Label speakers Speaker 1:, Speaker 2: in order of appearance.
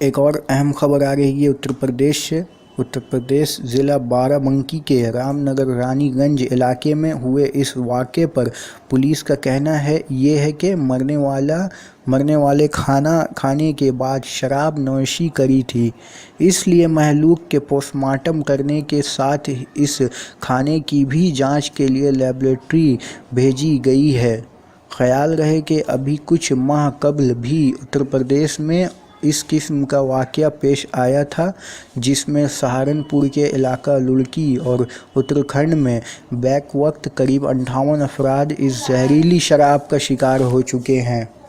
Speaker 1: एक और अहम खबर आ रही है उत्तर प्रदेश से। उत्तर प्रदेश ज़िला बाराबंकी के रामनगर रानीगंज इलाके में हुए इस वाक़े पर पुलिस का कहना है कि मरने वाले खाने के बाद शराब नोशी करी थी, इसलिए महलूक के पोस्टमार्टम करने के साथ इस खाने की भी जांच के लिए लेबोरेटरी भेजी गई है। ख्याल रहे कि अभी कुछ माह कबल भी उत्तर प्रदेश में इस किस्म का वाक़या पेश आया था, जिसमें सहारनपुर के इलाका लुड़की और उत्तराखंड में बैक वक्त करीब 58 अफराद इस जहरीली शराब का शिकार हो चुके हैं।